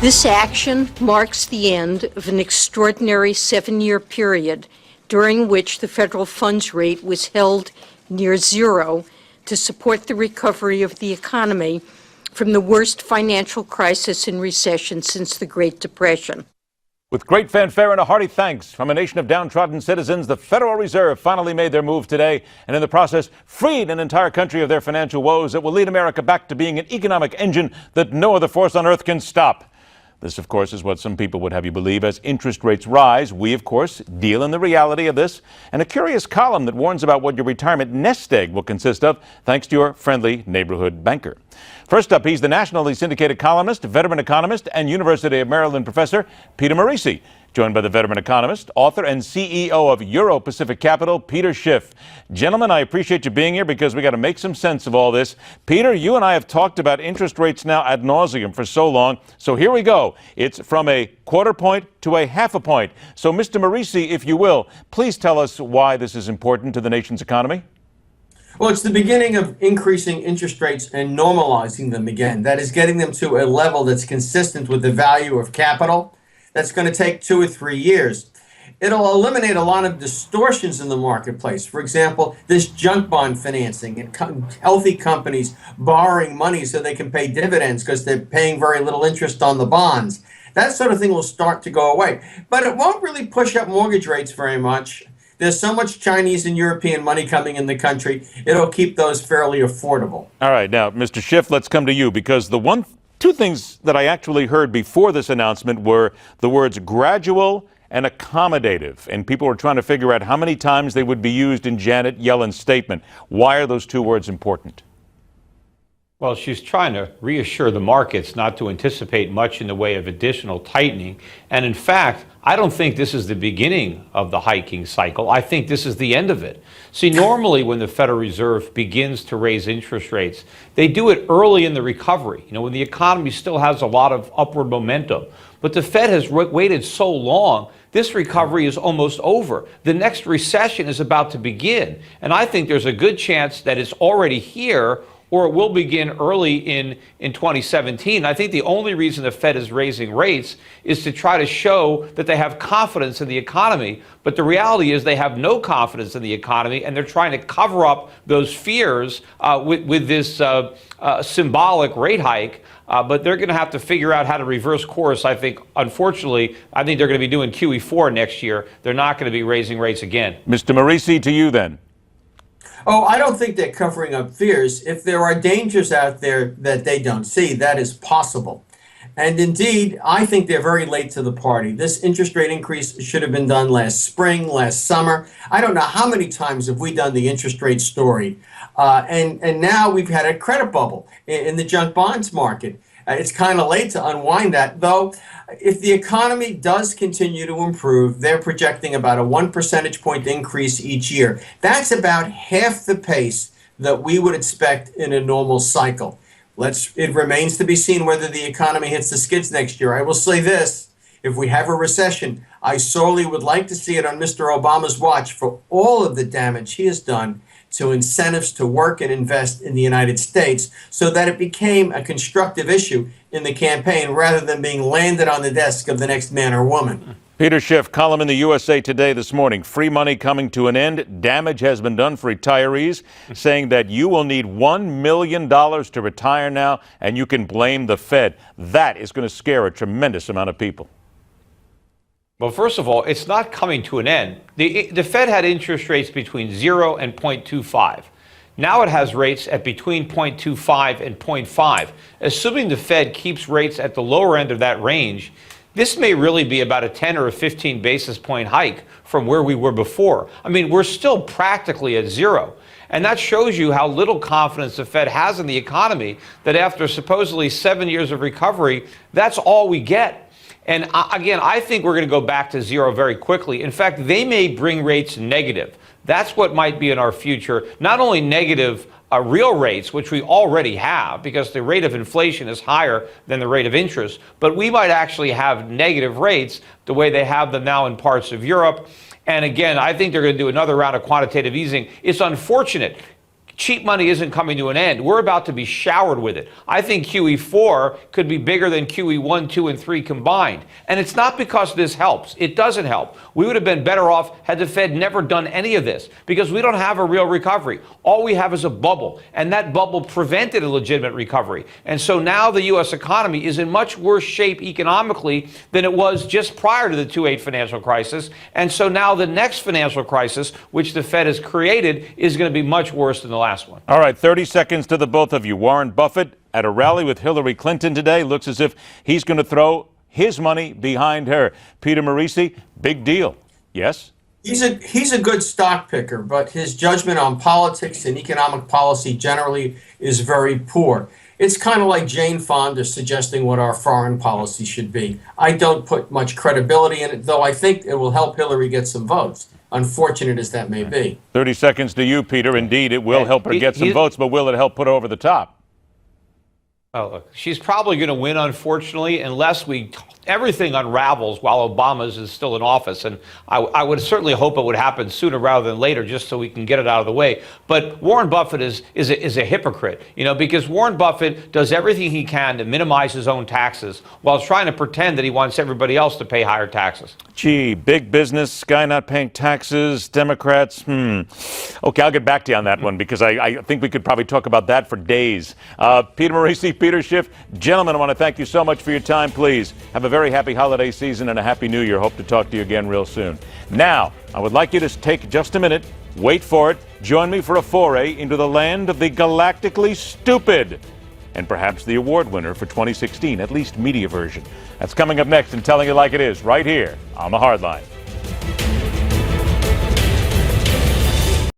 This action marks the end of an extraordinary 7-year period during which the federal funds rate was held near zero to support the recovery of the economy from the worst financial crisis and recession since the Great Depression. With great fanfare and a hearty thanks from a nation of downtrodden citizens, the Federal Reserve finally made their move today and in the process freed an entire country of their financial woes that will lead America back to being an economic engine that no other force on earth can stop. This, of course, is what some people would have you believe. As interest rates rise, we, of course, deal in the reality of this, and a curious column that warns about what your retirement nest egg will consist of, thanks to your friendly neighborhood banker. First up, he's the nationally syndicated columnist, veteran economist, and University of Maryland professor, Peter Morici, joined by the veteran economist, author, and CEO of Euro-Pacific Capital, Peter Schiff. Gentlemen, I appreciate you being here because we got to make some sense of all this. Peter, you and I have talked about interest rates now ad nauseum for so long. So here we go. It's from a quarter point to a half a point. So, Mr. Morici, if you will, please tell us why this is important to the nation's economy. Well, it's the beginning of increasing interest rates and normalizing them again. That is, getting them to a level that's consistent with the value of capital. That's going to take 2 or 3 years. It'll eliminate a lot of distortions in the marketplace. For example, this junk bond financing and healthy companies borrowing money so they can pay dividends because they're paying very little interest on the bonds. That sort of thing will start to go away. But it won't really push up mortgage rates very much. There's so much Chinese and European money coming in the country, it'll keep those fairly affordable. All right. Now, Mr. Schiff, let's come to you, because two things that I actually heard before this announcement were the words gradual and accommodative. And people were trying to figure out how many times they would be used in Janet Yellen's statement. Why are those two words important? Well, she's trying to reassure the markets not to anticipate much in the way of additional tightening. And in fact, I don't think this is the beginning of the hiking cycle. I think this is the end of it. See, normally when the Federal Reserve begins to raise interest rates, they do it early in the recovery, when the economy still has a lot of upward momentum. But the Fed has waited so long, this recovery is almost over. The next recession is about to begin. And I think there's a good chance that it's already here, or it will begin early in 2017. I think the only reason the Fed is raising rates is to try to show that they have confidence in the economy. But the reality is they have no confidence in the economy, and they're trying to cover up those fears with this symbolic rate hike. But they're going to have to figure out how to reverse course. I think, unfortunately, they're going to be doing QE4 next year. They're not going to be raising rates again. Mr. Morici, to you then. Oh, I don't think they're covering up fears. If there are dangers out there that they don't see, that is possible. And indeed, I think they're very late to the party. This interest rate increase should have been done last spring, last summer. I don't know how many times have we done the interest rate story. And now we've had a credit bubble in the junk bonds market. It's kind of late to unwind that, though. If the economy does continue to improve, they're projecting about a 1 percentage point increase each year. That's about half the pace that we would expect in a normal cycle. It remains to be seen whether the economy hits the skids next year. I will say this, if we have a recession, I sorely would like to see it on Mr. Obama's watch for all of the damage he has done to incentives to work and invest in the United States, so that it became a constructive issue in the campaign rather than being landed on the desk of the next man or woman. Peter Schiff, column in the USA Today this morning. Free money coming to an end. Damage has been done for retirees, saying that you will need $1 million to retire now, and you can blame the Fed. That is going to scare a tremendous amount of people. Well, first of all, it's not coming to an end. The Fed had interest rates between 0 and 0.25. Now it has rates at between 0.25 and 0.5. Assuming the Fed keeps rates at the lower end of that range, this may really be about a 10 or a 15 basis point hike from where we were before. I mean, we're still practically at zero. And that shows you how little confidence the Fed has in the economy, that after supposedly 7 years of recovery, that's all we get. And again, I think we're going to go back to zero very quickly. In fact, they may bring rates negative. That's what might be in our future. Not only negative real rates, which we already have, because the rate of inflation is higher than the rate of interest, but we might actually have negative rates the way they have them now in parts of Europe. And again, I think they're going to do another round of quantitative easing. It's unfortunate. cheap money isn't coming to an end. We're about to be showered with it. I think QE4 could be bigger than QE1, 2, and 3 combined. And it's not because this helps. It doesn't help. We would have been better off had the Fed never done any of this, because we don't have a real recovery. All we have is a bubble, and that bubble prevented a legitimate recovery. And so now the U.S. economy is in much worse shape economically than it was just prior to the 2008 financial crisis. And so now the next financial crisis, which the Fed has created, is going to be much worse than the last one. All right, 30 seconds to the both of you. Warren Buffett at a rally with Hillary Clinton today looks as if he's going to throw his money behind her. Peter Morici, big deal. Yes? He's a good stock picker, but his judgment on politics and economic policy generally is very poor. It's kind of like Jane Fonda suggesting what our foreign policy should be. I don't put much credibility in it, though I think it will help Hillary get some votes, unfortunate as that may be. 30 seconds to you, Peter. Indeed, it will help her get some votes, but will it help put her over the top? Oh, look, she's probably going to win, unfortunately, unless everything unravels while Obama's is still in office. And I would certainly hope it would happen sooner rather than later, just so we can get it out of the way. But Warren Buffett is a hypocrite, because Warren Buffett does everything he can to minimize his own taxes while trying to pretend that he wants everybody else to pay higher taxes. Gee, big business, guy not paying taxes, Democrats, Okay, I'll get back to you on that one, because I think we could probably talk about that for days. Peter Morici, Peter Schiff, gentlemen, I want to thank you so much for your time. Please have a very happy holiday season and a happy new year. Hope to talk to you again real soon. Now, I would like you to take just a minute, wait for it, join me for a foray into the land of the galactically stupid, and perhaps the award winner for 2016, at least media version. That's coming up next and Telling It Like It Is, right here on The Hardline.